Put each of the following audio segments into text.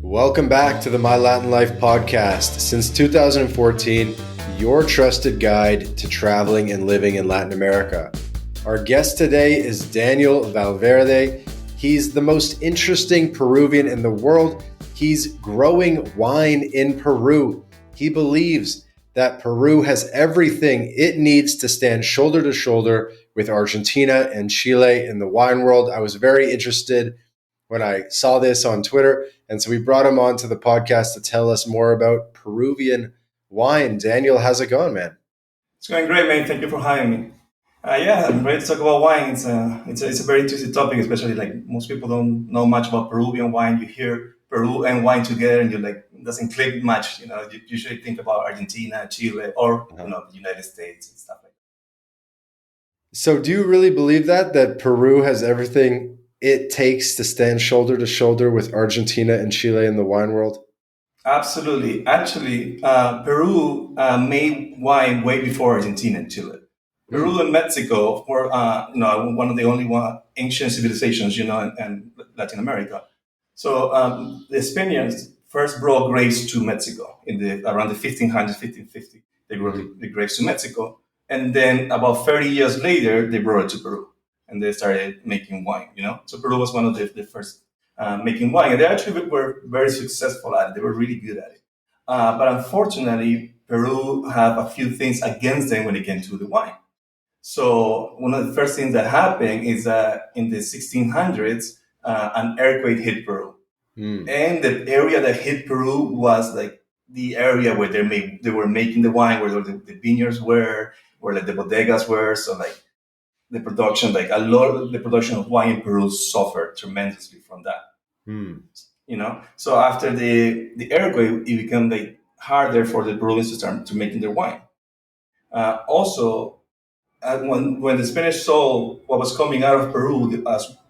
Welcome back to the MyLatinLife podcast. Since 2014, your trusted guide to traveling and living in Latin America. Our guest today is Daniel Valverde. He's the most interesting Peruvian in the world. He's growing wine in Peru. He believes that Peru has everything it needs to stand shoulder to shoulder with Argentina and Chile in the wine world. I was very interested when I saw this on Twitter, and so we brought him on to the podcast to tell us more about Peruvian wine. Daniel, how's it going, man? It's going great, man. Thank you for having me. I'm ready to talk about wine. It's a very interesting topic, especially like most people don't know much about Peruvian wine. You hear Peru and wine together, and you're like, it doesn't click much. You usually think about Argentina, Chile, or the United States and stuff like that. So, do you really believe that Peru has everything it takes to stand shoulder to shoulder with Argentina and Chile in the wine world? Absolutely. Actually, Peru made wine way before Argentina and Chile. Peru and Mexico were, one of the only ancient civilizations, in Latin America. So the Spaniards first brought grapes to Mexico around the 1500s, 1550. They brought the grapes to Mexico, and then about 30 years later, they brought it to Peru, and they started making wine. So Peru was one of the first making wine, and they actually were very successful at it. They were really good at it. But unfortunately, Peru had a few things against them when it came to the wine. So one of the first things that happened is that in the 1600s, an earthquake hit Peru. And the area that hit Peru was like the area where they were making the wine, where the vineyards were, where like the bodegas were. So like the production, like a lot of the production of wine in Peru suffered tremendously from that. So after the earthquake, it became like harder for the Peruvians to start to making their wine. When the Spanish saw what was coming out of Peru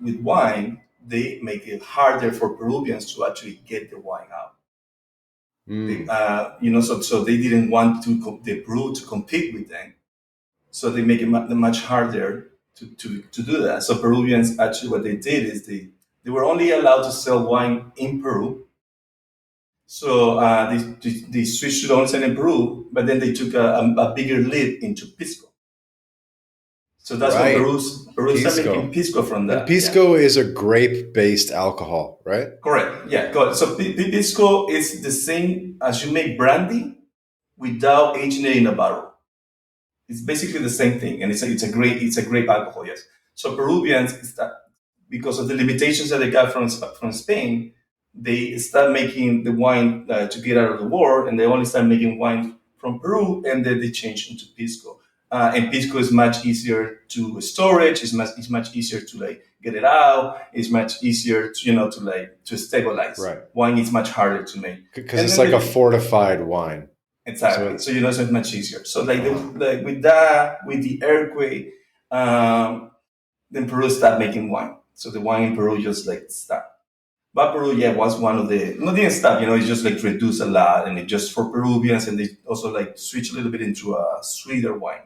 with wine, they make it harder for Peruvians to actually get the wine out. So they didn't want the Peru to compete with them. So they make it much harder to do that. So Peruvians, actually what they did is they were only allowed to sell wine in Peru. So they switched to the only in Peru, but then they took a bigger leap into Pisco. So that's right. What Peru started making Pisco from that. And Pisco is a grape-based alcohol, right? Correct. Yeah. So Pisco is the same as you make brandy without aging it in a barrel. It's basically the same thing, and it's a great alcohol. Yes. So Peruvians, because of the limitations that they got from Spain, they start making the wine to get out of the war, and they only start making wine from Peru, and then they change into Pisco. And Pisco is much easier to storage. It's much easier to like get it out. It's much easier to stabilize. Right. Wine is much harder to make because it's like a fortified wine. Exactly. So it's much easier. So with the earthquake, then Peru started making wine. So the wine in Peru just like stopped. But Peru, was one of the nothing stopped. It just like reduced a lot, and it just for Peruvians, and they also like switch a little bit into a sweeter wine.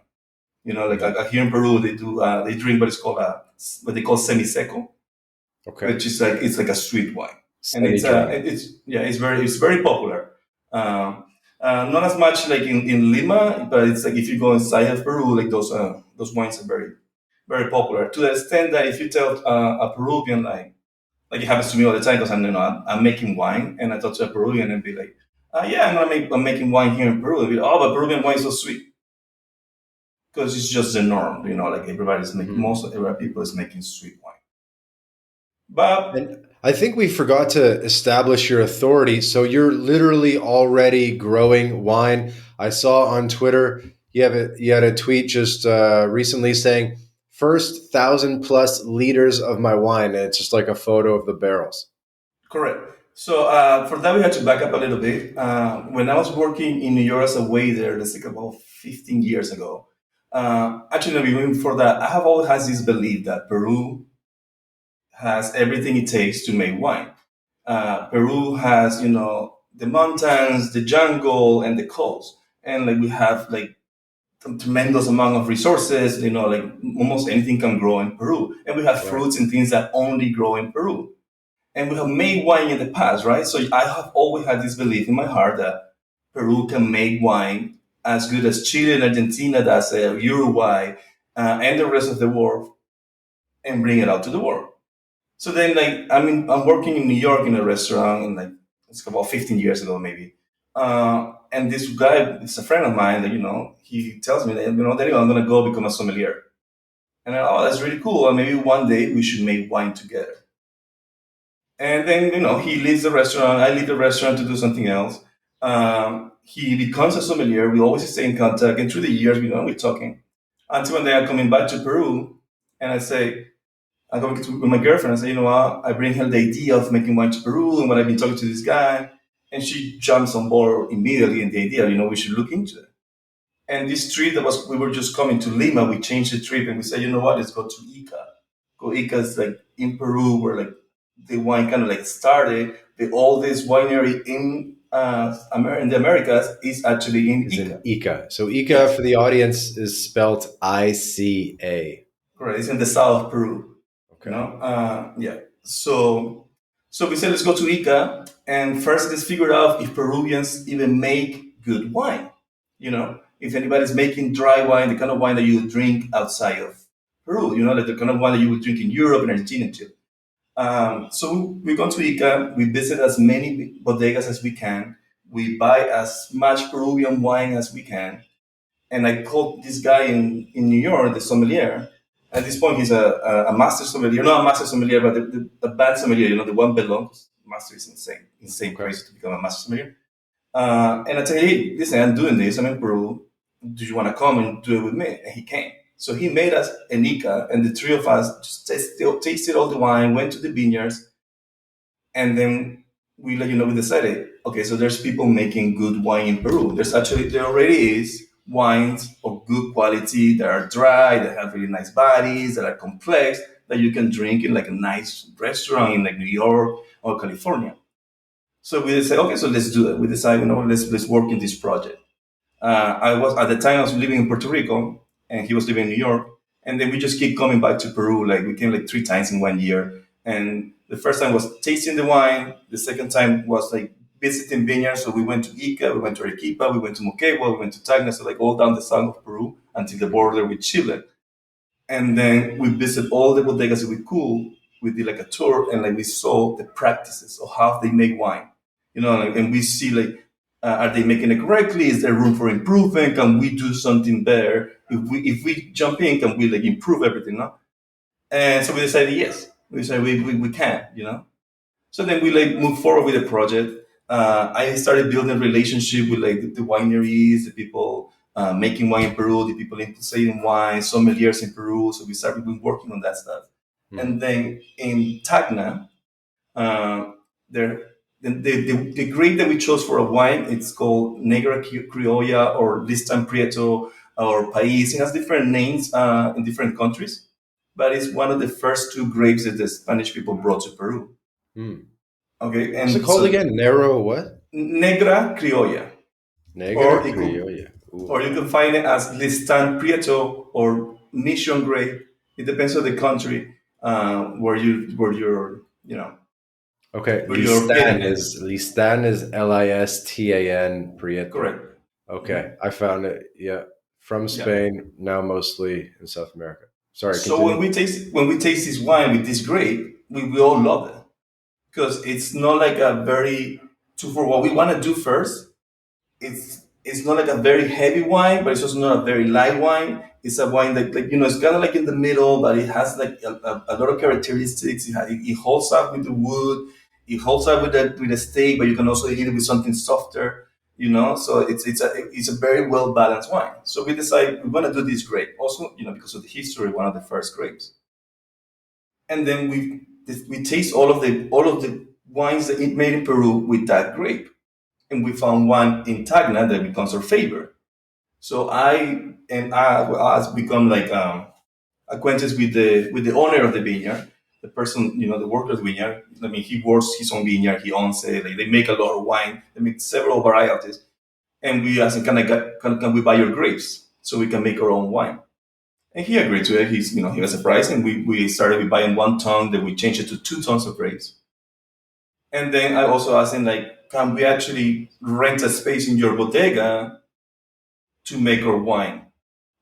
Like here in Peru, they drink what is called what they call semi-seco, which is like it's like a sweet wine, and it's very popular. Not as much like in Lima, but it's like if you go inside of Peru, like those wines are very, very popular, to the extent that if you tell a Peruvian like it happens to me all the time, because I'm making wine, and I talk to a Peruvian and be like, I'm making wine here in Peru. And be like, but Peruvian wine is so sweet. Because it's just the norm, like everybody's making, most of every people is making sweet wine. But I think we forgot to establish your authority. So you're literally already growing wine. I saw on Twitter you had a tweet just recently saying, first 1,000+ liters of my wine. And it's just like a photo of the barrels. Correct. So for that, we had to back up a little bit. When I was working in New York as a waiter, that's like about 15 years ago. Actually, even before that, I have always had this belief that Peru has everything it takes to make wine. Peru has, the mountains, the jungle, and the coast, and like we have like a tremendous amount of resources. Like almost anything can grow in Peru, and we have fruits and things that only grow in Peru. And we have made wine in the past, right? So I have always had this belief in my heart that Peru can make wine as good as Chile and Argentina does, Uruguay, and the rest of the world, and bring it out to the world. So then, like, I'm working in New York in a restaurant, and like it's about 15 years ago, maybe. And this guy, it's a friend of mine that he tells me that Daniel, I'm gonna go become a sommelier, and oh, that's really cool. And maybe one day we should make wine together. And then he leaves the restaurant. I leave the restaurant to do something else. He becomes a sommelier. We always stay in contact, and through the years, we're talking. Until one day I'm coming back to Peru, and I say, I'm going to with my girlfriend. I say, what? I bring her the idea of making wine to Peru and what I've been talking to this guy, and she jumps on board immediately in the idea. We should look into it. And this trip we were just coming to Lima. We changed the trip and we said, what? Let's go to Ica. Go Ica is like in Peru, where like the wine kind of like started. The oldest winery in the Americas is actually in Is in Ica. Ica. So Ica Yes, for the audience is spelled ICA. correct. It's in the south of Peru. Okay. Yeah. So we said let's go to Ica and first let's figure out if Peruvians even make good wine. If anybody's making dry wine, the kind of wine that you would drink outside of Peru. Like the kind of wine that you would drink in Europe and Argentina too. So we go to Ica. We visit as many bodegas as we can. We buy as much Peruvian wine as we can. And I called this guy in New York, the sommelier. At this point, he's a master sommelier, not a master sommelier, but the bad sommelier, the one below. Master is insane Okay. crazy to become a master sommelier. And I tell you, hey, listen, I'm doing this. I'm in Peru. Do you want to come and do it with me? And he came. So he made us a Nika, and the three of us just tasted all the wine, went to the vineyards, and then we decided, okay, so there's people making good wine in Peru. There already is wines of good quality that are dry, that have really nice bodies, that are complex, that you can drink in like a nice restaurant in like New York or California. So we decided, okay, so let's do it. We decided, let's work in this project. At the time I was living in Puerto Rico, and he was living in New York, and then we just keep coming back to Peru. Like we came like 3 times in 1 year, and the first time was tasting the wine. The second time was like visiting vineyards. So we went to Ica, we went to Arequipa, we went to Moquegua, we went to Tacna, so like all down the south of Peru until the border with Chile. And then we visited all the bodegas that we could. We did like a tour, and like we saw the practices of how they make wine. And we see like, are they making it correctly? Is there room for improvement? Can we do something better? If we jump in, can we like improve everything? No? And so we decided yes. We decided we can. So then we like move forward with the project. I started building relationship with like the wineries, the people making wine in Peru, the people selling wine, sommeliers in Peru. So we started working on that stuff. Hmm. And then in Tacna, uh, there the grape that we chose for a wine, it's called Negra Criolla or Listan Prieto or País. It has different names in different countries, but it's one of the first two grapes that the Spanish people brought to Peru. Hmm. Okay, What's it and called so again? Narrow what? Negra Criolla, Negra or you could, criolla. Ooh. or you can find it as Listan Prieto or Mission grape. It depends on the country Okay. where you're getting it. Listan is Listan Prieto. Correct. Okay, I found it. Yeah, from Yeah. Spain, now mostly in South America. Sorry, So continue. when we taste this wine with this grape, we all love it because it's not like a very for what we want to do first. It's not like a very heavy wine, but it's also not a very light wine. It's a wine that like it's kind of like in the middle, but it has like a lot of characteristics. It holds up with the wood. It holds up with the steak, but you can also eat it with something softer. So it's a very well balanced wine. So we decide we want to do this grape also, because of the history, one of the first grapes, and then we taste all of the wines that it made in Peru with that grape, and we found one in Tacna that becomes our favorite. So I has become like acquainted with the owner of the vineyard, the person, the worker of the vineyard. I mean, he works his own vineyard, he owns it. Like, they make a lot of wine. They make several varieties, and we asked him, can we buy your grapes so we can make our own wine? And he agreed to it. He was surprised, and we started with buying 1 ton. Then we changed it to 2 tons of grapes. And then I also asked him like, can we actually rent a space in your bodega to make our wine?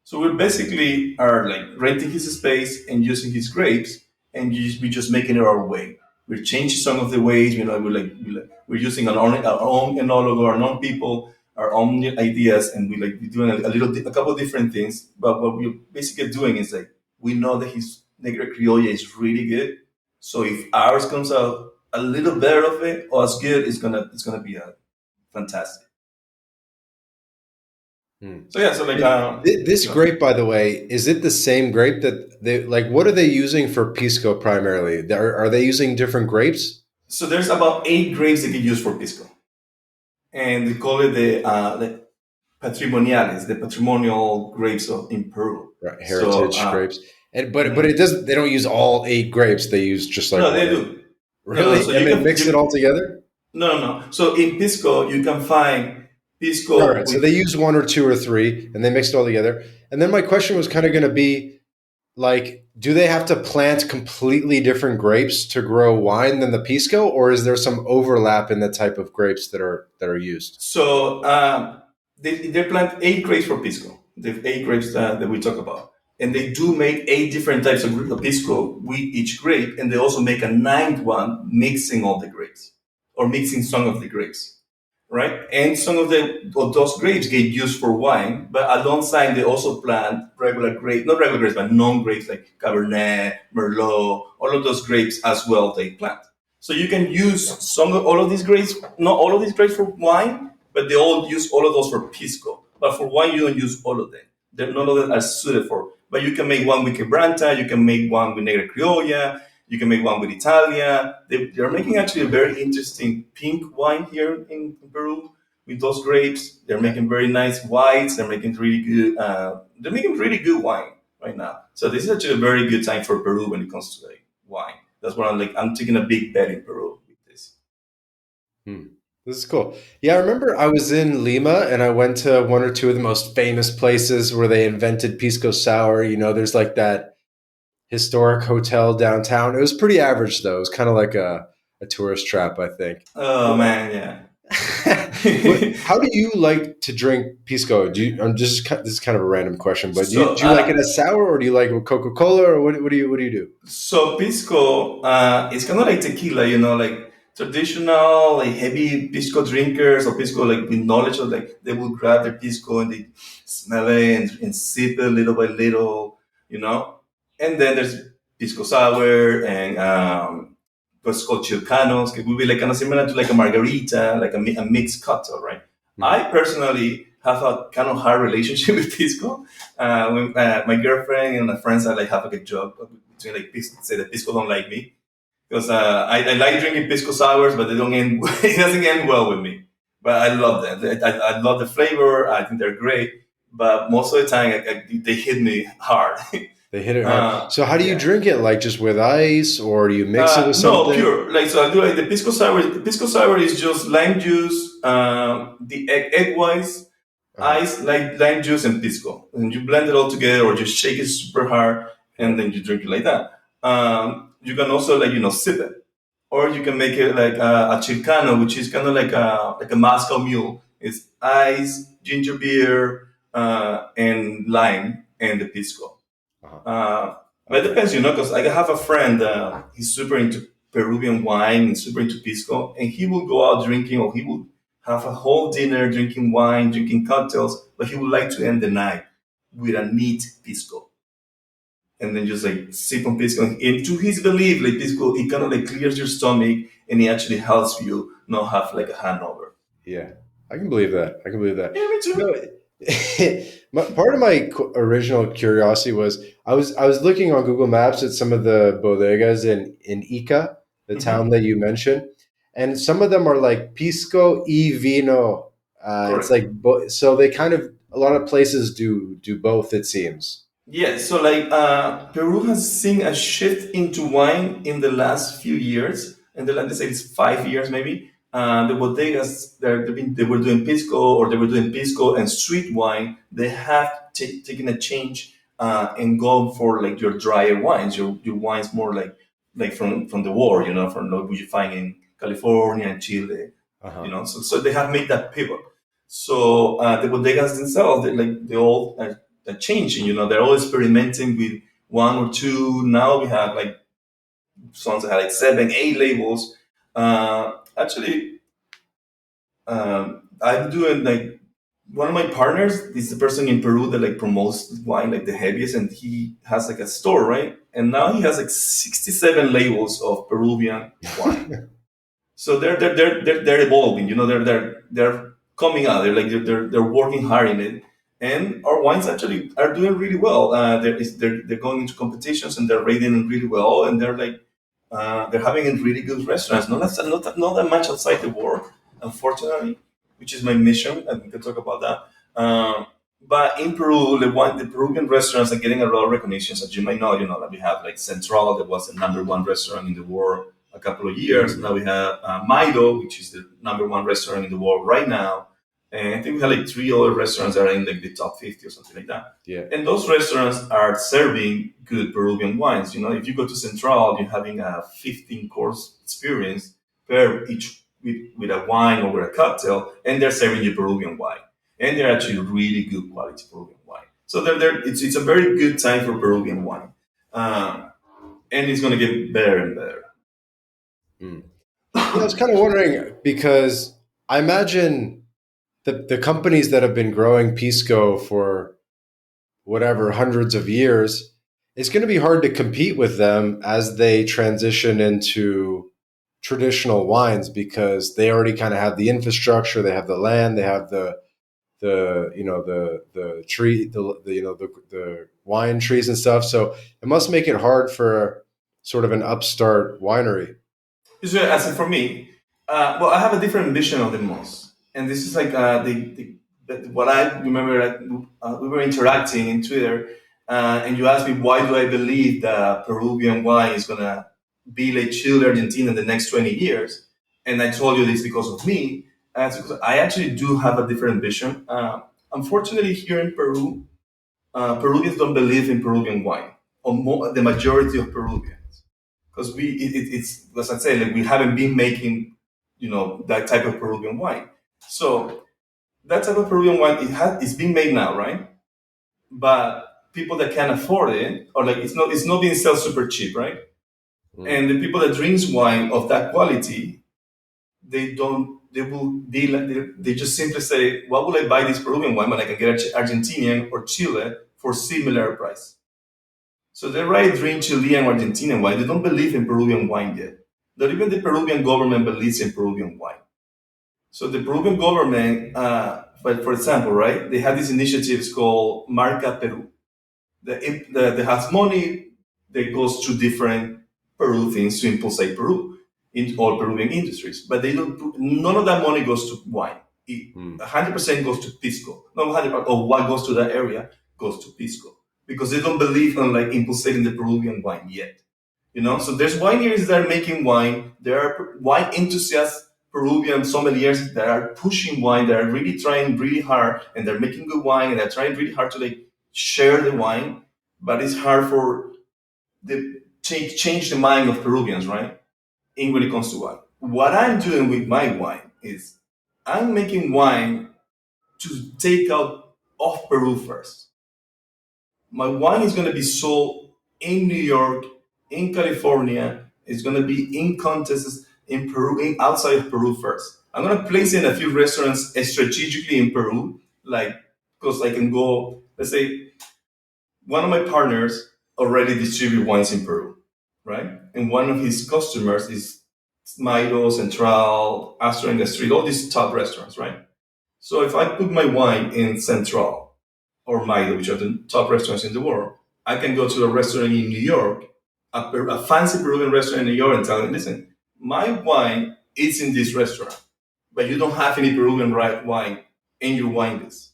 So we basically are like renting his space and using his grapes, and we just making it our way. We're changing some of the ways, we're using our own enology, our own people, our own ideas, and we're doing a couple of different things. But what we're basically doing is like we know that his Negra Criolla is really good. So if ours comes out a little better of it or as good, it's gonna be fantastic. Hmm. So yeah, so like This you know. grape, by the way, is it the same grape that they like? What are they using for pisco primarily? Are they using different grapes? So there's about 8 grapes they can use for pisco, and they call it the patrimoniales, the patrimonial grapes in Peru. Right, So heritage grapes. And but mhm. it doesn't. They don't use all 8 grapes. They use just like No, one they or do. No. really, So and you they can mix it all together. no. So in pisco you can find All pisco right, so with. they use one or two or three, and they mix it all together. And then my question was kind of going to be like, do they have to plant completely different grapes to grow wine than the pisco, or is there some overlap in the type of grapes that are used? So they plant 8 grapes for pisco. The 8 grapes that we talk about, and they do make 8 different types of pisco with each grape, and they also make a ninth one mixing all the grapes or mixing some of the grapes, right? And some of those grapes get used for wine, but alongside they also plant regular grapes, not regular grapes, but non grapes like Cabernet, Merlot, all of those grapes as well. They plant. So you can use all of these grapes, not all of these grapes for wine, but they all use all of those for pisco. But for wine, you don't use all of them. None of them are suited for. But you can make one with Quebranta, you can make one with Negra Criolla, you can make one with Italia. They're making actually a very interesting pink wine here in Peru with those grapes. They're Okay. making very nice whites. They're making really good. They're making really good wine right now. So this is actually a very good time for Peru when it comes to like wine. That's why I'm taking a big bet in Peru with this. Hmm. This is cool. Yeah, I remember I was in Lima and I went to one or two of the most famous places where they invented Pisco Sour. There's like that historic hotel downtown. It was pretty average though. It was kind of like a tourist trap, I think. Oh What, man, yeah. how do you like to drink pisco? This is kind of a random question, but so do you like it as sour or do you like it with Coca Cola or what do you do? So pisco, it's kind of like tequila, like traditional, like heavy pisco drinkers or pisco like with knowledge of like they will grab their pisco and they smell it and sip it little by little, you know. And then there's pisco sour and what's called chilcanos, it will be like kind of similar to like a margarita, like a mixed cocktail, right? Mhm. I personally have a kind of hard relationship with pisco. When, my girlfriend and my friends are like have a good joke between like say that pisco don't like me because I like drinking pisco sours, but they don't end. It doesn't end well with me. But I love them. I love the flavor. I think they're great. But most of the time, they hit me hard. They hit it hard. So how do you Yeah. drink it? Like just with ice or do you mix it with No, something? pure. Like so, I do like the pisco sour. The pisco sour is just lime juice, the egg whites, Uh-huh. ice, like lime juice, and pisco, and you blend it all together, or just shake it super hard, Yeah. and then you drink it like that. You can also like sip it, or you can make it like a chilcano, which is kind of like a Moscow Mule. It's ice, ginger beer, and lime, and the pisco. Uh-huh. Uh, but it Okay. depends, because I have a friend, he's super into Peruvian wine and super into pisco, and he will go out drinking or he will have a whole dinner drinking wine, drinking cocktails, but he would like to end the night with a neat pisco. And then just like sip on pisco. And to his belief, like pisco, it kind of like clears your stomach and it actually helps you not have like a hangover. Yeah, I can believe that. I can believe that. Yeah, me You too. know, part of my original curiosity was I was looking on Google Maps at some of the bodegas in Ica, the town Hmm. that you mentioned, and some of them are like Pisco y Vino. It's Correct. like so they kind of a lot of places do both. It seems. Yeah, so like Peru has seen a shift into wine in the last few years, and the let's say it's 5 years maybe. The bodegas they were doing pisco or they were doing pisco and street wine. They have taken a change and gone for like your drier wines, your wines more like from the war, from what you find in California and Chile. Uh-huh. So they have made that pivot. So the bodegas themselves, they all are changing. They're all experimenting with one or two. Now we have like songs that have like 7, 8 labels. Actually, I'm doing like one of my partners is the person in Peru that like promotes wine like the heaviest, and he has like a store, right? And now he has like 67 labels of Peruvian wine. So they're evolving. They're coming out. They're working hard in it, and our wines actually are doing really well. They're going into competitions and they're rating really well, and they're having in really good restaurants. Not that much outside the world, unfortunately, which is my mission, and we can talk about that. But in Peru, the Peruvian restaurants are getting a lot of recognitions. As you might know, that we have like Central, that was the number one restaurant in the world a couple of years. Now we have Maido, which is the number one restaurant in the world right now. And I think we have like 3 other restaurants that are in like the top 50 or something like that. Yeah. And those restaurants are serving good Peruvian wines. If you go to Central, you're having a 15-course experience per each with a wine or with a cocktail, and they're serving you Peruvian wine. And they're actually really good quality Peruvian wine. So it's a very good time for Peruvian wine. And it's going to get better and better. Mm. Yeah, I was kind of wondering because I imagine the companies that have been growing Pisco for whatever hundreds of years, it's going to be hard to compete with them as they transition into traditional wines because they already kind of have the infrastructure, they have the land, they have the tree, the wine trees and stuff. So it must make it hard for sort of an upstart winery. So, as in for me, well, I have a different vision of the most, and this is like what I remember. We were interacting in Twitter, and you asked me why do I believe that Peruvian wine is gonna be like Chile, Argentina in the next 20 years, and I told you this because of me. It's because I actually do have a different vision. Unfortunately, here in Peru, Peruvians don't believe in Peruvian wine, or the majority of Peruvians, because it's as I say, like we haven't been making, that type of Peruvian wine. So that type of Peruvian wine it's being made now, right? But people that can afford it, or like it's not being sold super cheap, right? Mm. And the people that drinks wine of that quality, they will be like they just simply say, why would I buy this Peruvian wine when I can get Argentinian or Chile for similar price? So they rather drink Chilean or Argentinian wine. They don't believe in Peruvian wine yet. Not even the Peruvian government believes in Peruvian wine. So the Peruvian government, but for example, right, they have these initiatives called Marca Peru. That has money that goes to different Peru things to impulse Peru in all Peruvian industries. But they don't. None of that money goes to wine. 100% goes to Pisco. Not 100%, or what goes to that area goes to Pisco because they don't believe in like impulsating the Peruvian wine yet. So there's wineries that are making wine. There are wine enthusiasts, Peruvian sommeliers that are pushing wine. That are really trying really hard, and they're making good wine, and they're trying really hard to like share the wine. But it's hard for the change the mind of Peruvians, right? In when it comes to wine. What I'm doing with my wine is I'm making wine to take out of Peru first. My wine is going to be sold in New York, in California. It's going to be in contests in Peru, outside of Peru first. I'm going to place in a few restaurants strategically in Peru, like because I can go. Let's say one of my partners already distribute wines in Peru, right? And one of his customers is Maido, Central, Astro in the Street, all these top restaurants, right? So if I put my wine in Central or Maido, which are the top restaurants in the world, I can go to a restaurant in New York, a fancy Peruvian restaurant in New York, and tell them, listen, my wine is in this restaurant, but you don't have any Peruvian wine in your wine list.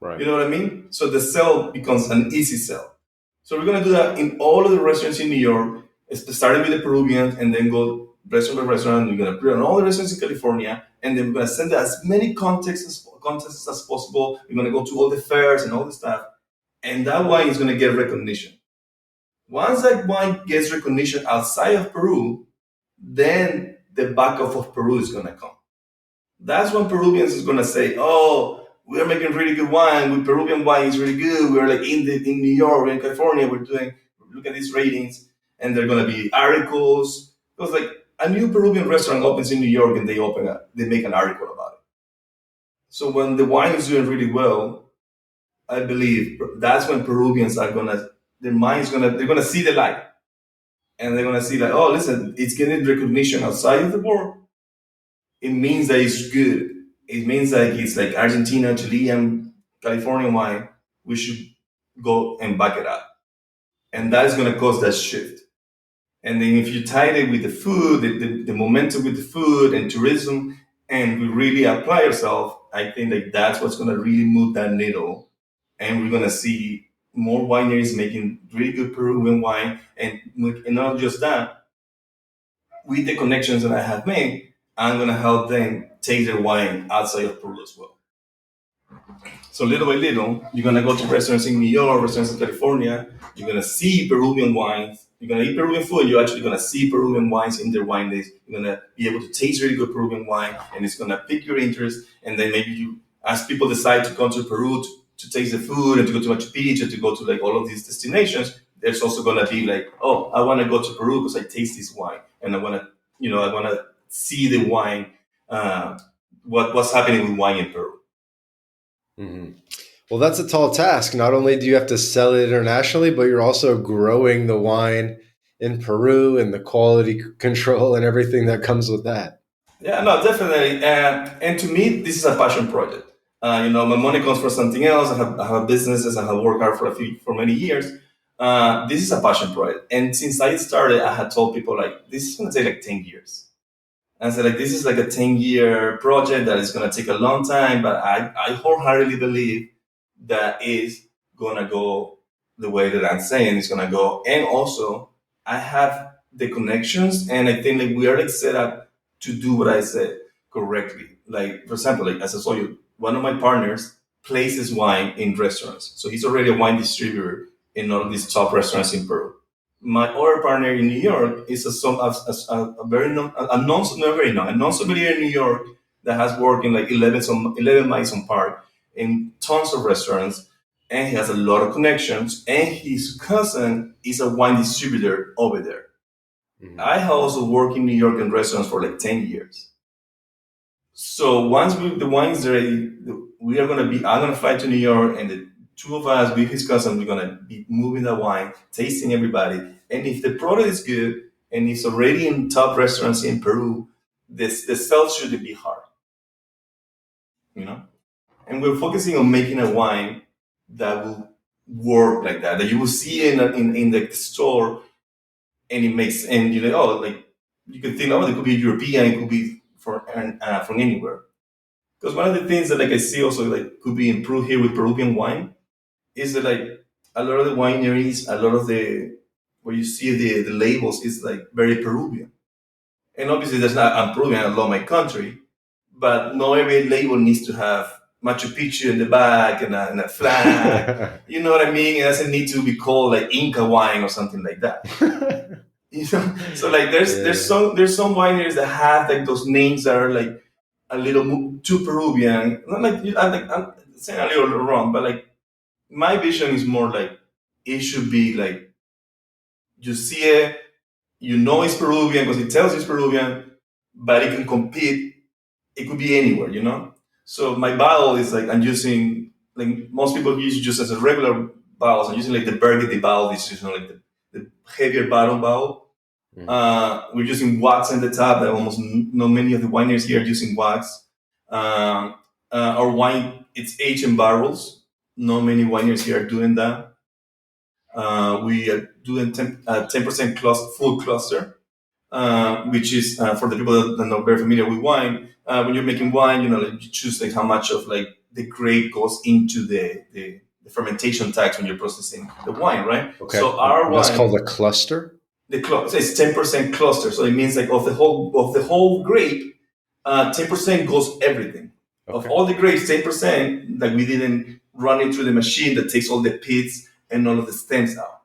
Right. You know what I mean? So the sell becomes an easy sell. So we're gonna do that in all of the restaurants in New York, starting with the Peruvians, and then go restaurant by restaurant. We're gonna put on all the restaurants in California, and then we're gonna send as many contests as possible. We're gonna go to all the fairs and all the stuff, and that wine is gonna get recognition. Once that wine gets recognition outside of Peru, then the backup of Peru is gonna come. That's when Peruvians is gonna say, "Oh, we're making really good wine. With Peruvian wine is really good. We're like in New York, we're in California. We're doing look at these ratings, and they're gonna be articles because like a new Peruvian restaurant opens in New York and they make an article about it. So when the wine is doing really well, I believe that's when Peruvians are gonna their mind's gonna they're gonna see the light and they're gonna see that oh listen, it's getting recognition outside of the world. It means that it's good. It means that it's like Argentina, Chilean, Californian wine. We should go and back it up. And that is going to cause that shift. And then if you tie it with the food, the momentum with the food and tourism, and we really apply ourselves, I think that that's what's going to really move that needle. And we're going to see more wineries making really good Peruvian wine. And not just that, with the connections that I have made, I'm going to help them take their wine outside of Peru as well. So little by little, you're gonna go to restaurants in New York, restaurants in California. You're gonna see Peruvian wines. You're gonna eat Peruvian food. You're actually gonna see Peruvian wines in their wine days. You're gonna be able to taste really good Peruvian wine, and it's gonna pique your interest. And then maybe you, as people decide to come to Peru to taste the food and to go to Machu Picchu, to go to like all of these destinations, there's also gonna be like, oh, I want to go to Peru because I taste this wine, and I wanna see the wine. What's happening with wine in Peru? Mm-hmm. Well, that's a tall task. Not only do you have to sell it internationally, but you're also growing the wine in Peru and the quality control and everything that comes with that. Yeah, no, definitely. And to me, this is a passion project. My money comes from something else. I have businesses. I have worked hard for many years. This is a passion project. And since I started, I had told people like, this is going to take like 10 years. And I said like, this is like a 10-year project that is going to take a long time, but I wholeheartedly believe that is going to go the way that I'm saying it's going to go. And also, I have the connections, and I think like we are like set up to do what I said correctly. Like, for example, like as I told you, one of my partners places wine in restaurants. So he's already a wine distributor in all of these top restaurants in Peru. My other partner in New York is a very known, a non not very known, a non sommelier in New York that has worked in like 11 Madison Park in tons of restaurants, and he has a lot of connections. And his cousin is a wine distributor over there. Mm-hmm. I have also worked in New York in restaurants for like 10 years. So once the wine is ready, I'm gonna fly to New York, and the two of us with his cousin, we're gonna be moving the wine, tasting everybody. And if the product is good and it's already in top restaurants in Peru, the sales shouldn't be hard, you know. And we're focusing on making a wine that will work like that you will see in the store, and it makes and you're like, oh, like you could think, oh, it could be European, it could be from anywhere. Because one of the things that like I see also like could be improved here with Peruvian wine is that like a lot of the wineries, a lot of the where you see the labels is like very Peruvian. And obviously there's not I'm Peruvian, I love my country, but not every label needs to have Machu Picchu in the back and a flag. You know what I mean? It doesn't need to be called like Inca wine or something like that. You know? So like there's some wineries that have like those names that are like a little too Peruvian. Not like I'm saying a little wrong, but like my vision is more like it should be like you see it, you know it's Peruvian because it tells you it's Peruvian, but it can compete. It could be anywhere, you know. So my bottle is like I'm using like most people use just as a regular bottles. I'm using like the Burgundy bottle. This is like the heavier bottle. We're using wax in the top. That almost no many of the wineries here are using wax. Our wine it's aged in barrels. Not many wineries here are doing that. We are doing 10% full cluster, which is for the people that are not very familiar with wine. When you're making wine, like, you choose like how much of like the grape goes into the fermentation tanks when you're processing the wine, right? Okay. So our that's wine, called a cluster. So it's 10% cluster. So it means like of the whole grape, 10% goes everything. Okay. Of all the grapes, 10% like we didn't run it through the machine that takes all the pits and all of the stems out.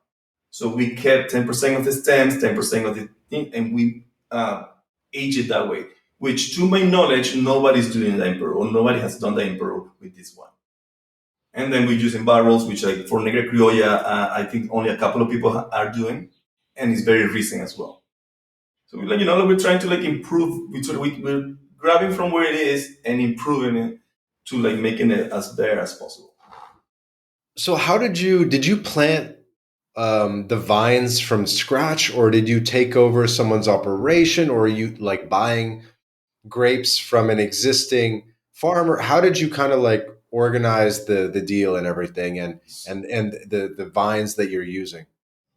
So we kept 10% of the stems, 10% of the thing, and we age it that way. Which, to my knowledge, nobody's doing that in Peru, or nobody has done that in Peru with this one. And then we use in barrels, which like for Negra Criolla, I think only a couple of people are doing, and it's very recent as well. So we like we're trying to like improve. We're grabbing from where it is and improving it to like making it as better as possible. So how did you plant the vines from scratch, or did you take over someone's operation, or are you like buying grapes from an existing farmer? How did you kind of like organize the deal and everything, and the vines that you're using?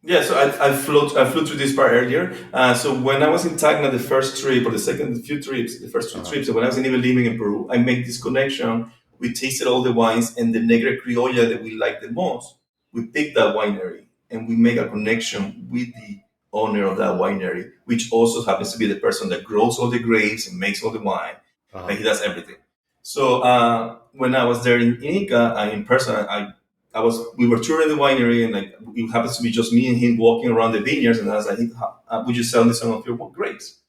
Yeah, so I flew through this part earlier. So when I was in Tacna, the first trip or the second few trips, the first two Uh-huh. trips, so when I was even living in Peru, I made this connection. We tasted all the wines, and the Negra Criolla that we liked the most, we picked that winery and we make a connection with the owner of that winery, which also happens to be the person that grows all the grapes and makes all the wine. Uh-huh. Like he does everything. So when I was there in Ica, in person, we were touring the winery, and like it happens to be just me and him walking around the vineyards, and I was like, hey, would you sell me some of your grapes?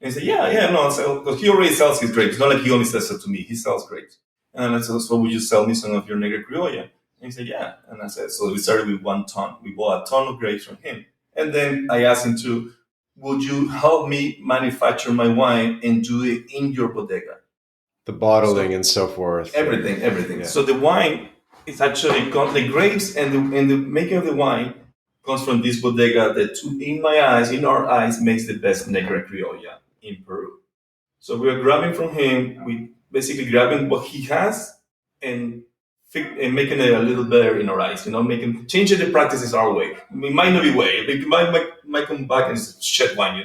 And he said, yeah, no, because he already sells his grapes. Not like he only says it to me, he sells grapes. And I said, so would you sell me some of your Negra Criolla? And he said, yeah. And I said, so we started with 1 ton. We bought a ton of grapes from him. And then I asked him to, would you help me manufacture my wine and do it in your bodega? The bottling So and so forth. everything. Yeah. So the wine is actually the grapes and the making of the wine comes from this bodega that, in our eyes, makes the best Negra Criolla in Peru. So we are grabbing from him. We basically grabbing what he has and and making it a little better in our eyes. Making changing the practices our way. It might not be way. It might come back and it's shit wine.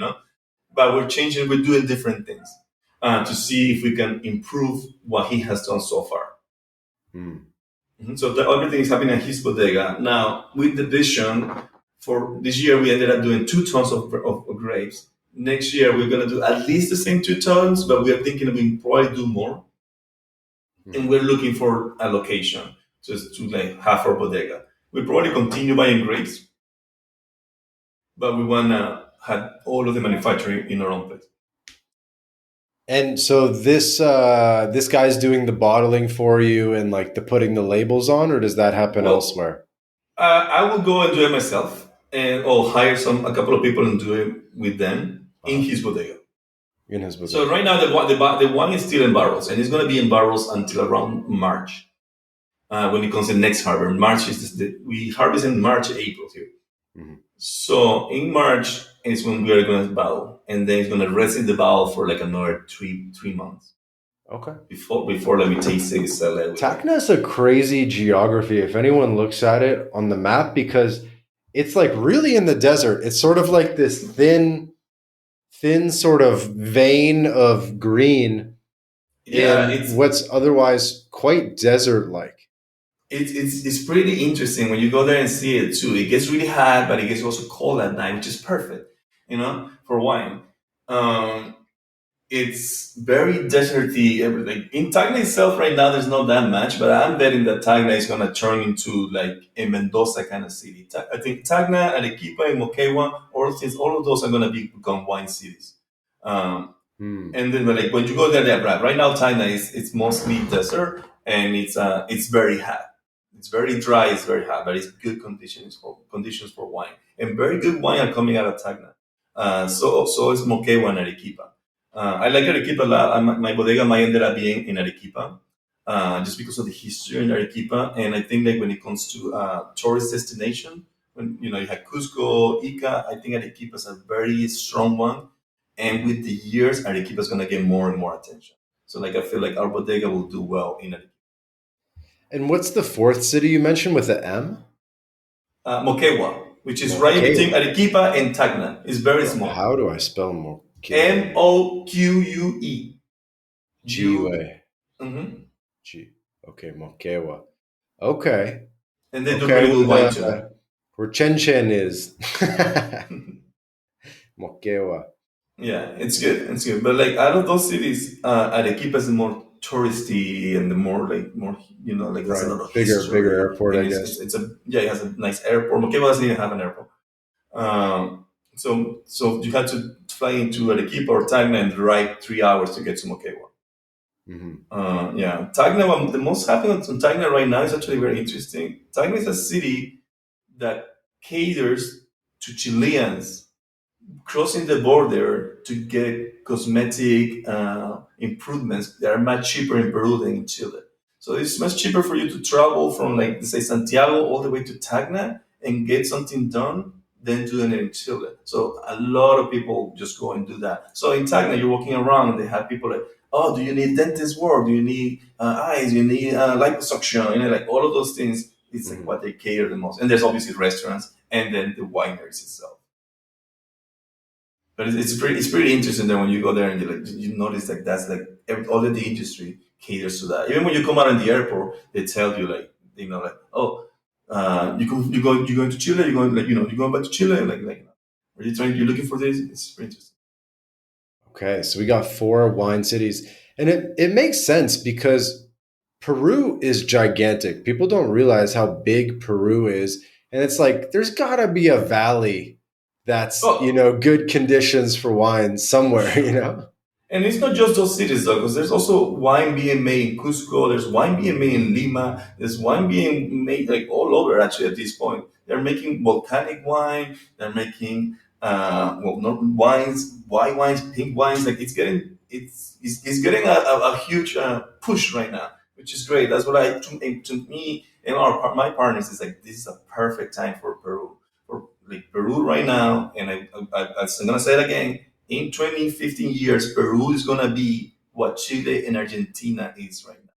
But we're changing. We're doing different things to see if we can improve what he has done so far. Mm. So everything is happening at his bodega. Now, with the vision for this year, we ended up doing 2 tons of grapes. Next year, we're going to do at least the same 2 tons, but we are thinking we probably do more. And we're looking for a location just to like have our bodega. We probably continue buying grapes, but we want to have all of the manufacturing in our own place. And so this guy's doing the bottling for you and like the putting the labels on, or does that happen Well, elsewhere? I will go and do it myself, and or hire a couple of people and do it with them in Uh-huh. his bodega. In his So bodega. right now the wine is still in barrels, and it's going to be in barrels until around March. When it comes to next harvest, March we harvest in March, April here. Mhm. So in March is when we are going to bottle, and then it's going to rest in the bottle for like another three months Okay. before let me taste it, sell it. Tacna is a crazy geography if anyone looks at it on the map, because it's like really in the desert. It's sort of like this thin sort of vein of green Yeah, in what's otherwise quite desert like. it's pretty interesting when you go there and see it too. It gets really hot, but it gets also cold at night, which is perfect, for wine. Um, it's very deserty. Everything in Tacna itself right now, there's not that much, but I'm betting that Tacna is gonna turn into like a Mendoza kind of city. I think Tacna, Arequipa, and Moquegua, since all of those are gonna become wine cities. Um, Hmm. and then like when you go there, right now Tacna is it's mostly desert and it's very hot. It's very dry. It's very hot, but it's good conditions for wine, and very good wine are coming out of Tacna. So is Moquegua and Arequipa. I like Arequipa a lot. My bodega might ended up being in Arequipa, just because of the history in Arequipa. And I think that when it comes to tourist destination, when you have Cusco, Ica, I think Arequipa is a very strong one. And with the years, Arequipa is gonna get more and more attention. So like I feel like our bodega will do well in Arequipa. And what's the fourth city you mentioned with the M? Moquegua, which is right in between Moquegua. Arequipa and Tacna. It's very small. How do I spell Moquegua? Moque. G-U-A. You. Mhm. G. Okay, Moquegua. Okay. And they do Okay, pretty good wine too. where Chen Chen is. Moquegua. Yeah, it's good. It's good. But like out of those cities, Arequipa is the more touristy and the more like there's a Right. lot of Bigger history airport, and I it's guess. it's a yeah, it has a nice airport. Moquegua doesn't even have an airport. So you had to fly into Arequipa or Tacna and drive 3 hours to get to Moquegua. Hmm. Yeah, Tacna. The most happening on Tacna right now is actually very interesting. Tacna is a city that caters to Chileans crossing the border to get cosmetic improvements that are much cheaper in Peru than in Chile. So it's much cheaper for you to travel from, like, say, Santiago all the way to Tacna and get something done than doing it in Chile. So a lot of people just go and do that. So in Tacna, you're walking around and they have people like, oh, do you need dentist work? Do you need eyes? Do you need liposuction? Like all of those things. It's like Hmm. what they cater the most. And there's obviously restaurants and then the wineries itself. But it's pretty interesting that when you go there and you notice like that's like all of the industry caters to that. Even when you come out in the airport, they tell you like like, oh, you going to Chile, you're going, like, you're going back to Chile, like are you trying, you're looking for this? It's pretty interesting. Okay, so we got four wine cities, and it makes sense because Peru is gigantic. People don't realize how big Peru is, and it's like there's got to be a valley that's Oh, good conditions for wine for somewhere. sure. And it's not just those cities, though, because there's also wine being made in Cusco, there's wine being made in Lima, there's wine being made like all over actually at this point. They're making volcanic wine, they're making not wines, white wines, pink wines. Like it's getting a huge push right now, which is great. That's what to me and my partners is like this is a perfect time for Peru. For like Peru right now, and I'm gonna say it again, in 20, 15 years, Peru is going to be what Chile and Argentina is right now.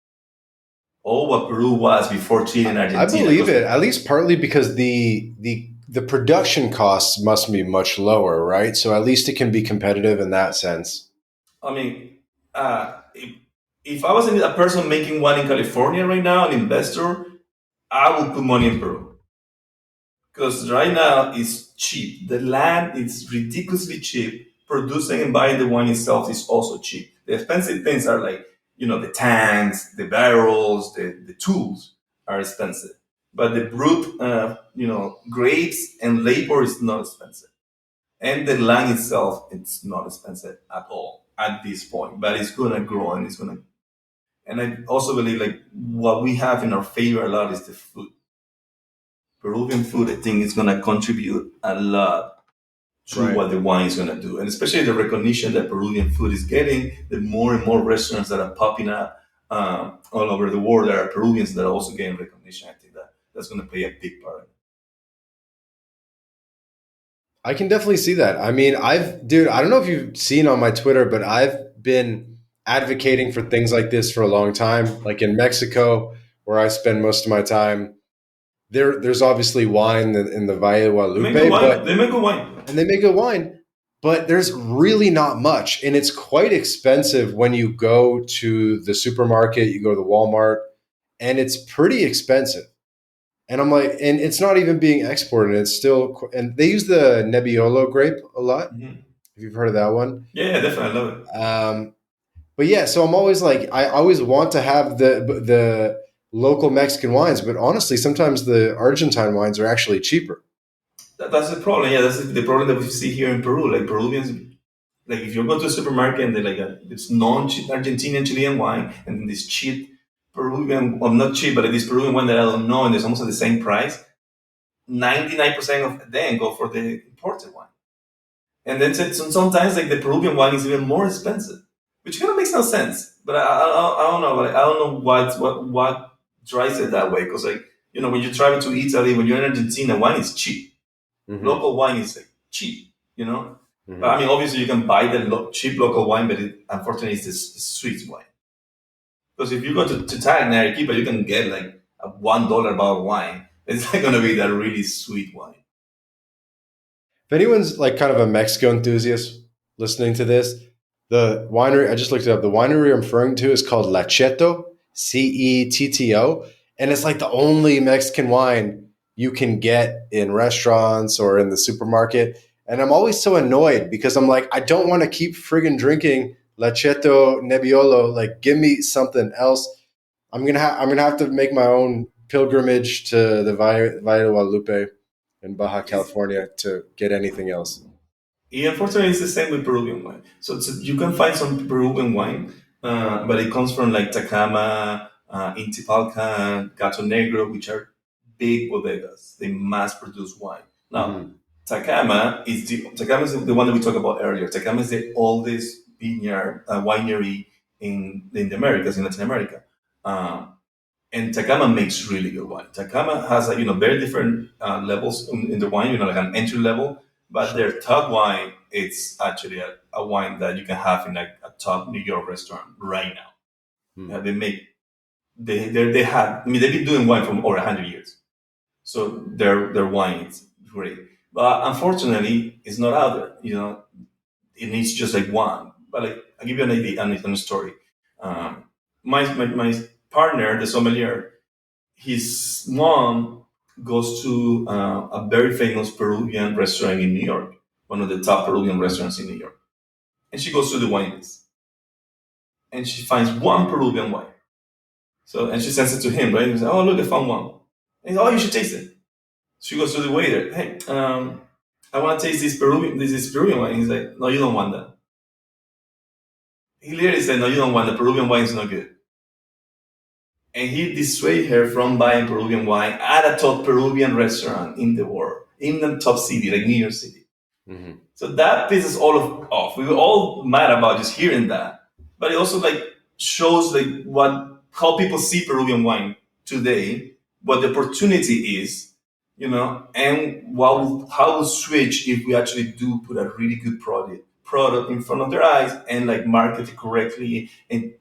Or what Peru was before Chile and I Argentina. believe Because it, at least partly because the production costs must be much lower, right? So at least it can be competitive in that sense. I mean, if I was a person making one in California right now, an investor, I would put money in Peru. Because right now it's cheap. The land is ridiculously cheap. Producing and buying the wine itself is also cheap. The expensive things are like, the tanks, the barrels, the tools are expensive. But the brute, grapes and labor is not expensive. And the land itself, it's not expensive at all at this point. But it's gonna grow and it's gonna. And I also believe like what we have in our favor a lot is the food. Peruvian food, I think, is going to contribute a lot to Right. what the wine is going to do. And especially the recognition that Peruvian food is getting, the more and more restaurants that are popping up all over the world, there are Peruvians that are also getting recognition. I think that's going to play a big part. I can definitely see that. I mean, dude, I don't know if you've seen on my Twitter, but I've been advocating for things like this for a long time. Like in Mexico, where I spend most of my time, there's obviously wine in the Valle de They make good Guadalupe, wine. They make good wine. and they make good wine, but there's really not much, and it's quite expensive when you go to the supermarket, you go to the Walmart, and it's pretty expensive. And I'm like, and it's not even being exported. It's still, and they use the Nebbiolo grape a lot. Hmm. If you've heard of that one. Yeah, definitely. I love it. But yeah, so I'm always like, I always want to have the local Mexican wines, but honestly, sometimes the Argentine wines are actually cheaper. That's the problem. Yeah, that's the problem that we see here in Peru. Like Peruvians, like if you go to a supermarket and they like it's non-Argentinian Chilean wine and then this cheap Peruvian, well, not cheap, but this Peruvian one that I don't know, and it's almost at the same price. 99% of them go for the imported one, and then sometimes like the Peruvian wine is even more expensive, which kind of makes no sense. But I don't know. Like, I don't know what drives it that way. Because like when you travel to Italy, when you're in Argentina, wine is cheap. Hmm. Local wine is like cheap. You know. But I Hmm. mean, obviously, you can buy the cheap local wine, but unfortunately, it's the sweet wine. Because if you go to Thai and Arequipa, you can get like a $1 bottle of wine. It's not gonna be that really sweet wine. If anyone's like kind of a Mexico enthusiast listening to this, the winery, I just looked it up. The winery I'm referring to is called Lacheto, Cetto. And it's like the only Mexican wine you can get in restaurants or in the supermarket. And I'm always so annoyed because I'm like, I don't want to keep friggin' drinking Lacheto Nebbiolo. Like, give me something else. I'm gonna have to make my own pilgrimage to the Valle de Guadalupe in Baja It's California to get anything else. Yeah, unfortunately, it's the same with Peruvian wine. So you can find some Peruvian wine, but it comes from like Tacama, Intipalcan, Gato Negro, which are big bodegas. They mass produce wine. Now, Hmm. Tacama is the one that we talked about earlier. Tacama is the oldest vineyard winery in the Americas, in Latin America. Um, and Takama makes really good wine. Takama has very different levels in the wine, like an entry level, but Sure. their top wine it's actually a wine that you can have in like a top New York restaurant right now. Hmm. They make they have I mean they've been doing wine for over 100 years, so their wine is great. But unfortunately, it's not out there. It needs just like one. But like I'll give you an idea and a story. Um, my partner, the sommelier, his mom goes to a very famous Peruvian restaurant in New York, one of the top Peruvian restaurants in New York. And she goes to the wine list and she finds one Peruvian wine. And she sends it to him, right? He's like, oh, look, I found one. And he's like, oh, you should taste it. She goes to the waiter, hey, I want to taste this Peruvian wine. He's like, no, you don't want that. He literally said, no, you don't want the Peruvian wine is not good. And he dissuaded her from buying Peruvian wine at a top Peruvian restaurant in the world, in the top city, like New York City. Hmm. So that pisses all off. We were all mad about just hearing that, but it also like shows like what how people see Peruvian wine today, what the opportunity is, and how we switch if we actually do put a really good product in front of their eyes and like market it correctly and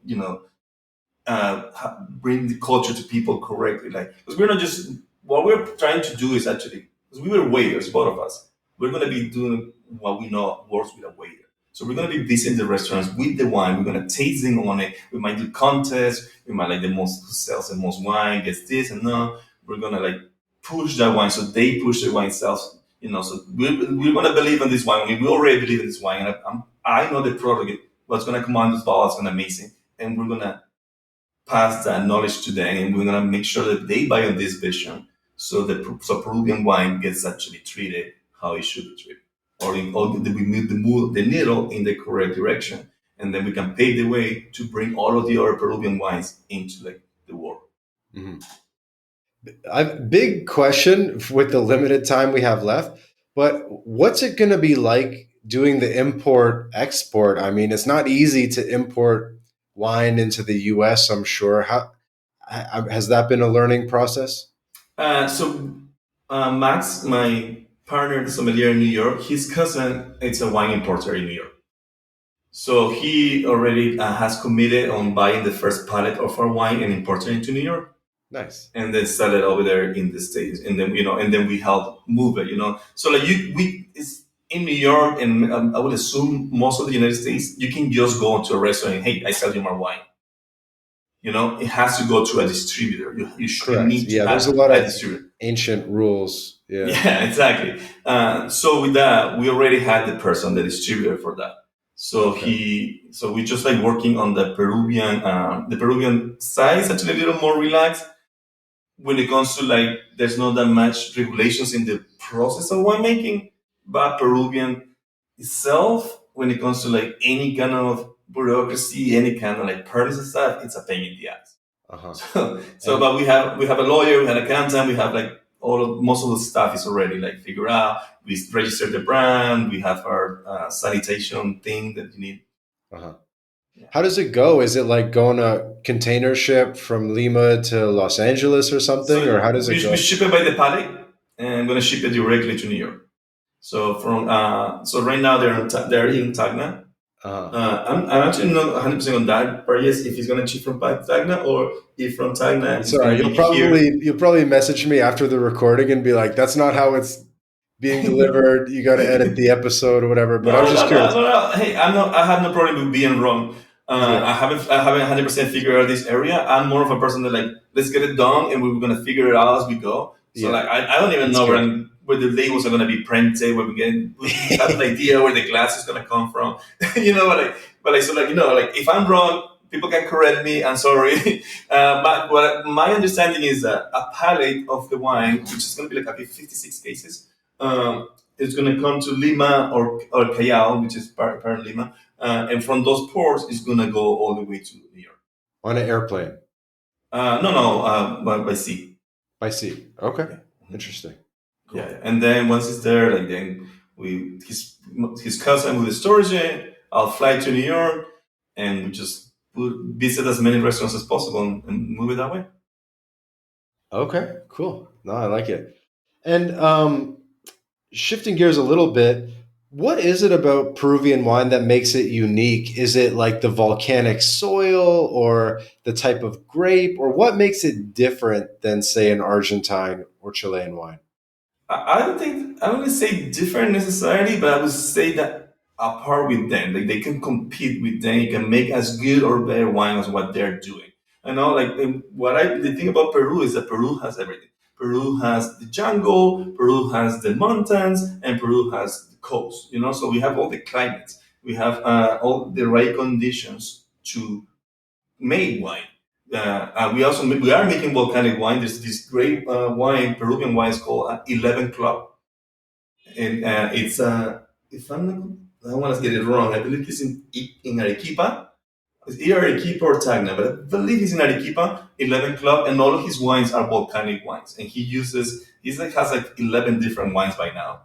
bring the culture to people correctly. Like, because we're not just what we're trying to do is actually because we were waiters, both of us. We're going to be doing what we know works with a waiter. So we're going to be visiting the restaurants with the wine. We're going to tasting on it. We might do contests. We might like the most who sells the most wine gets this and no. We're going to like push that wine so they push the wine sales. So we're going to believe in this wine. I mean, we already believe in this wine, and I know the product, what's going to come out of this bottle is going to be amazing, and we're going to pass that knowledge to them, and we're gonna make sure that they buy on this vision, so Peruvian wine gets actually treated how it should be treated, or that we move the needle in the correct direction, and then we can pave the way to bring all of the other Peruvian wines into like the world. Hmm. Big question with the limited time we have left, but what's it going to be like doing the import export? I mean, it's not easy to import wine into the US, I'm sure. How has that been a learning process? Max, my partner, the sommelier in New York, his cousin is a wine importer in New York. So he already has committed on buying the first pallet of our wine and importing it to New York, Nice. and then sell it over there in the states, and then we help move it. So like we it's in New York, and I would assume most of the United States, you can just go into a restaurant and hey, I sell you my wine. It has to go through a distributor. You Correct. need to Yeah, there's a have lot a of distributor. ancient rules. Yeah. Yeah, exactly. So with that, we already had the person, the distributor for that. Okay. So we just like working on the Peruvian side is actually a little more relaxed when it comes to like there's not that much regulations in the process of winemaking, but Peruvian itself, when it comes to like any kind of bureaucracy, any kind of like permits and stuff, it's a pain in the ass. Uh-huh. And But we have a lawyer, we have an accountant, we have like most of the stuff is already like figured out. We registered the brand, we have our sanitation thing that you need. uh-huh. Yeah. How does it go? Is it like going a container ship from Lima to Los Angeles or So something, or how does it we go? ship it by the pallet, and I'm gonna ship it directly to New York. So right now they're in Tacna. Uh-huh. I'm actually not 100% on that part yes, if it's gonna ship from Tacna or if from Tacna It's it's all gonna right. be here. You'll probably message me after the recording and be like, "That's not how it's being delivered. You got to edit the episode or whatever." But I was No, just no, no, curious. no, no. Hey, I have no problem with being wrong. Yeah. I haven't 100% figured out this area. I'm more of a person that like, let's get it done, and we're gonna figure it out as we go. So Yeah. like, I don't even That's know good. where the labels are gonna be printed. We have an idea where the glass is gonna come from. But if I'm wrong, people can correct me. I'm sorry. My understanding is that a pallet of the wine, which is gonna be like 56 cases. it's going to come to Lima or Callao, which is part of Lima, and from those ports, it's going to go all the way to New York. On an airplane No, no, by sea. by sea. Okay, Yeah. interesting. Yeah, Cool. and then once it's there, like then we his cousin with the storage it. I'll fly to New York, and we just visit as many restaurants as possible and move it that way. Okay, cool. No, I like it. And shifting gears a little bit, what is it about Peruvian wine that makes it unique? Is it like the volcanic soil or the type of grape, or what makes it different than, say, an Argentine or Chilean wine? I don't think I wouldn't say different necessarily, but I would say that apart with them, like they can compete with them, they can make as good or better wine as what they're doing. I know, like the thing about Peru is that Peru has everything. Peru has the jungle, Peru has the mountains, and Peru has the coast. You know, so we have all the climates, we have all the right conditions to made wine. We are making volcanic wine. There's this great wine, Peruvian wine, is called 11 Club, and it's if I'm not, I don't want to get it wrong. I believe it's in Arequipa. It's either Arequipa or Tacna, but I believe he's in Arequipa. 11 Club, and all of his wines are volcanic wines, and he's like has like 11 different wines by now,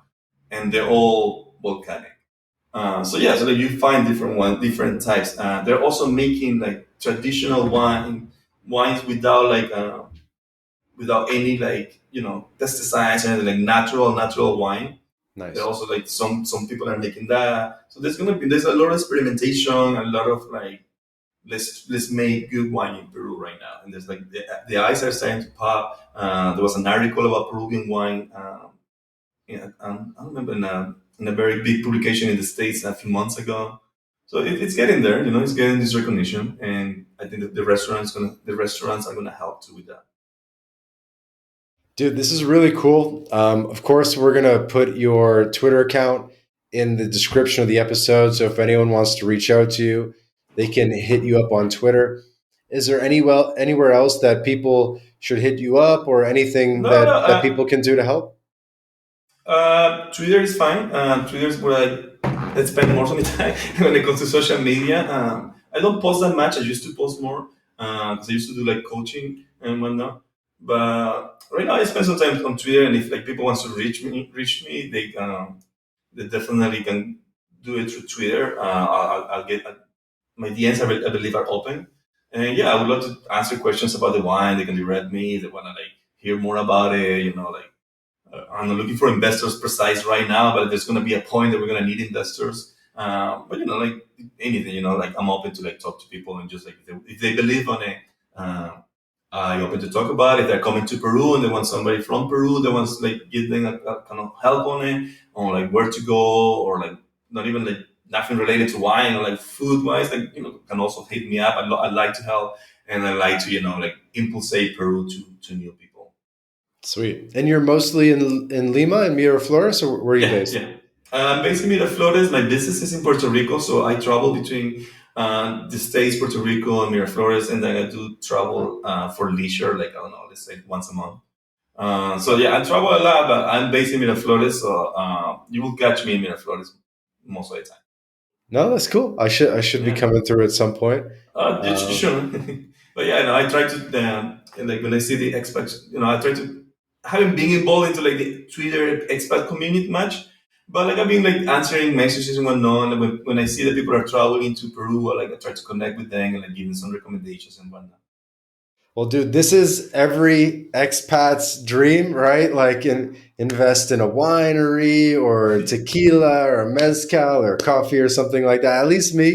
and they're all volcanic. So yeah, so that you find different types. They're also making like traditional wines without without any pesticides and like natural wine. They're Nice. also like some people are making that. So there's a lot of experimentation, a lot of like let's make good wine in Peru right now. And there's like the eyes are starting to pop. There was an article about Peruvian wine. Yeah, I remember in a very big publication in the States a few months ago. So it's getting there, it's getting this recognition, and I think that the restaurants are gonna help too with that. Dude, this is really cool. Of course, we're going to put your Twitter account in the description of the episode. So if anyone wants to reach out to you, they can hit you up on Twitter. Is there anywhere else that people should hit you up, or anything No, no. that people can do to help? Twitter is fine. Twitter is where I spend most of my time when it comes to social media. I don't post that much. I used to post more because I used to do like coaching and whatnot. But right now, I spend some time on Twitter, and if like people wants to reach me, they definitely can do it through Twitter. I'll get my DMs. I believe are open, and yeah, I would love to answer questions about the wine. They can direct me. They want to like hear more about it. Like I'm not looking for investors precise right now, but there's going to be a point that we're going to need investors. But like anything, like I'm open to like talk to people and just like if they believe on it, uh, I open to talk about it. If they're coming to Peru and they want somebody from Peru that wants like give them a kind of help on it, on like where to go, or like not even like nothing related to wine or like food wise, like can also hit me up. I like to help, and I like to like impulsate Peru to new people. Sweet. And you're mostly in Lima and Miraflores, or where are you Yeah, based? yeah. Based in Miraflores, my business is in Puerto Rico, so I travel between the States, Puerto Rico, and Miraflores, and then I do travel for leisure, like I don't know, let's say once a month. So yeah, I travel a lot, but I'm based in Miraflores, so you will catch me in Miraflores most of the time. No, that's cool. I should be Yeah. coming through at some point. You Um, sure? But yeah, no, I try to like when I see the expats, I try to I haven't been involved into like the Twitter expat community much, but like I've been like answering messages and whatnot. And when I see that people are traveling to Peru, I try to connect with them and like give them some recommendations and whatnot. well, dude, this is every expat's dream, right? Like invest in a winery or tequila or mezcal or coffee or something like that. At least me.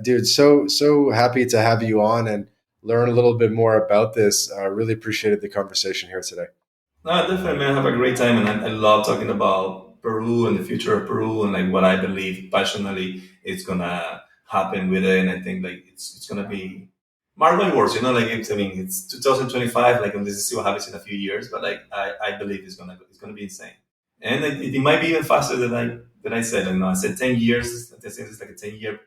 Dude, so happy to have you on and learn a little bit more about this. I really appreciated the conversation here today. No, definitely, man. I have a great time, and I love talking about Peru and the future of Peru and like what I believe passionately it's gonna happen with it. And I think like it's gonna be mark my words, like it's 2025, like and this is see what happens in a few years, but like I believe it's gonna be insane, and it might be even faster than I said. I said 10 years. I think it's like a 10 year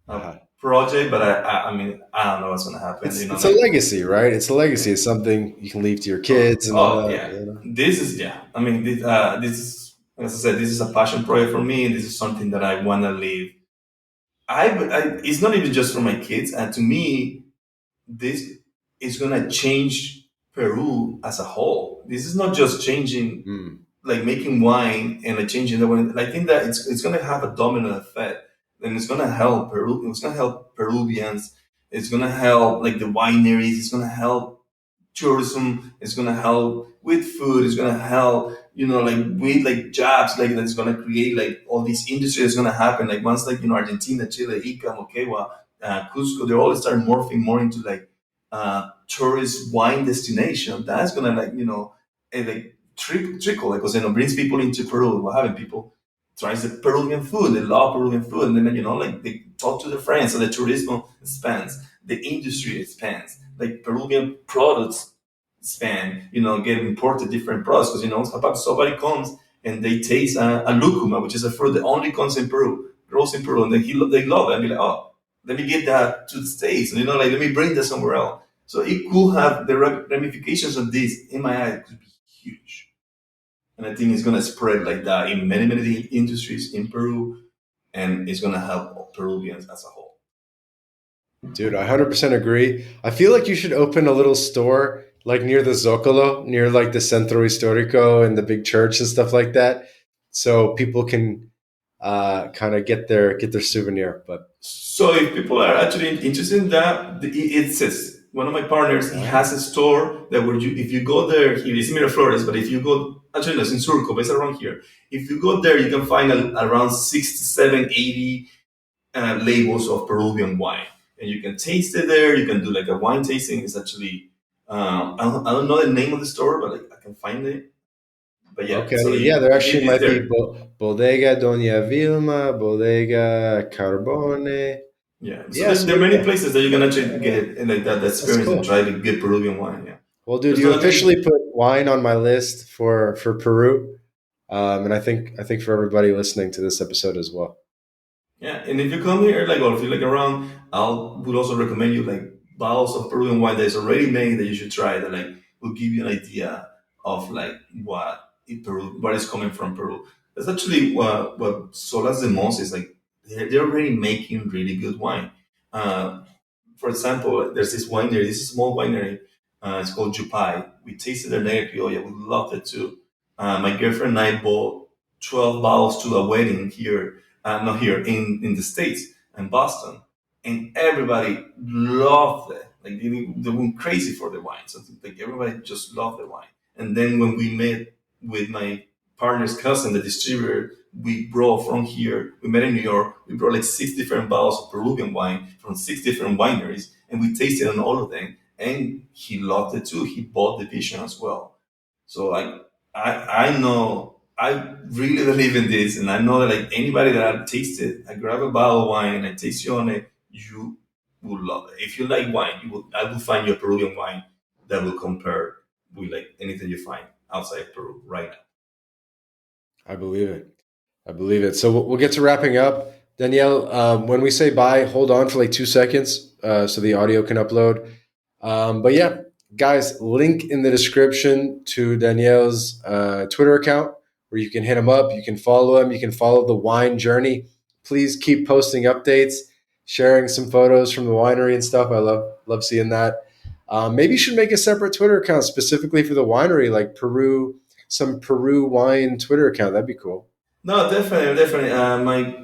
Uh-huh. project, but I mean, I don't know what's gonna happen. You know, It's a like legacy, right? It's a legacy. It's something you can leave to your oh, kids and all oh that. yeah, You know? this is yeah. I mean, this is as I said, this is a passion project for me. This is something that I wanna leave. It's not even just for my kids, and to me, this is gonna change Peru as a whole. This is not just changing Mm. like making wine and like changing the wine. I think that it's gonna have a domino effect, and it's gonna help Peru. It's gonna help Peruvians. It's gonna help like the wineries. It's gonna help tourism. It's gonna help with food. It's gonna help like with like jobs. Like that's gonna create like all these industries. That's gonna happen. Like once like Argentina, Chile, Ica, Moquegua, Cusco, they all start morphing more into like tourist wine destination. That's gonna like like trickle like because brings people into Peru. What having people tries the Peruvian food. They love Peruvian food, and then like they talk to their friends. So the tourism expands, the industry expands, like Peruvian products expand. Get imported different products because somebody comes and they taste a lucuma, which is a fruit that only comes in Peru, grows in Peru, and they love it and be like, oh, let me get that to the States, and like let me bring that somewhere else. So it could have the ramifications of this in my eye could be huge. And I think it's going to spread like that in many, many industries in Peru, and it's going to help Peruvians as a whole. Dude, I 100% agree. I feel like you should open a little store like near the Zocalo, near like the Centro Histórico and the big church and stuff like that, so people can kind of get their souvenir. But So if people are actually interested in that, it says one of my partners, he has a store that where if you go there, he is in Miraflores, but if you go, actually no, it's in Surco, but it's around here. If you go there, you can find around 67, 80 labels of Peruvian wine. And you can taste it there. You can do like a wine tasting. It's actually, I don't know the name of the store, but like, I can find it. But yeah, okay, so yeah, there actually it's might be there. Bodega Doña Vilma, Bodega Carbone. Yeah. So Yeah, there so are many yeah, places that you can actually get like that that's experience and cool. try to get Peruvian wine. Yeah. Well, dude, There's you not that officially many. put wine on my list for Peru, and I think for everybody listening to this episode as well. Yeah, and if you come here, like, or if you like around, I would also recommend you like bottles of Peruvian wine that is already made that you should try. That like will give you an idea of like what is coming from Peru. That's actually what Solas de Mons is like. They're already making really good wine. Uh, for example, there's this winery, this small winery. It's called Jupai. We tasted their Negra Criolla. We loved it too. My girlfriend and I bought 12 bottles to a wedding here, not here, in the States, in Boston. And everybody loved it. Like they went crazy for the wine. So like everybody just loved the wine. And then when we met with my partner's cousin, the distributor, we brought from here, we met in New York, we brought like 6 different bottles of Peruvian wine from 6 different wineries, and we tasted on all of them. And he loved it too. He bought the vision as well. So like I know I really believe in this, and I know that like anybody that I taste it, I grab a bottle of wine and I taste you on it, you will love it. If you like wine, I will find you a Peruvian wine that will compare with like anything you find outside Peru right now. I believe it. I believe it. So we'll get to wrapping up. Danielle, when we say bye, hold on for like 2 seconds so the audio can upload. But yeah, guys, link in the description to Danielle's Twitter account where you can hit him up. You can follow him. You can follow the wine journey. Please keep posting updates, sharing some photos from the winery and stuff. I love seeing that. Maybe you should make a separate Twitter account specifically for the winery, like some Peru wine Twitter account. That'd be cool. No, definitely, definitely.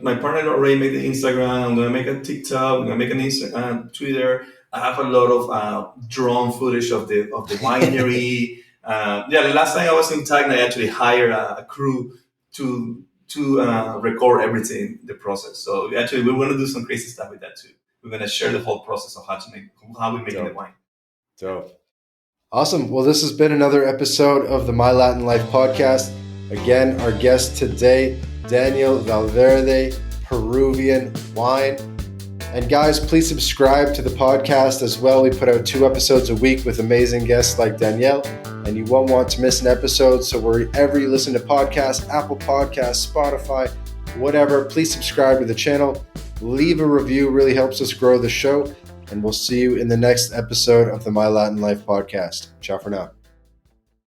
My partner already made the Instagram. I'm gonna make a TikTok. I'm gonna make an Twitter. I have a lot of drone footage of the winery. Yeah, the last time I was in Tacna, I actually hired a crew to record everything, the process. So actually, we're gonna do some crazy stuff with that too. We're gonna share the whole process of how we're making the Dope. wine. Dope. Awesome. Well, this has been another episode of the My Latin Life podcast. Again, our guest today, Daniel Valverde, Peruvian Wine. And guys, please subscribe to the podcast as well. We put out 2 episodes a week with amazing guests like Danielle, and you won't want to miss an episode. So wherever you listen to podcasts, Apple Podcasts, Spotify, whatever, please subscribe to the channel. Leave a review, really helps us grow the show. And we'll see you in the next episode of the My Latin Life podcast. Ciao for now.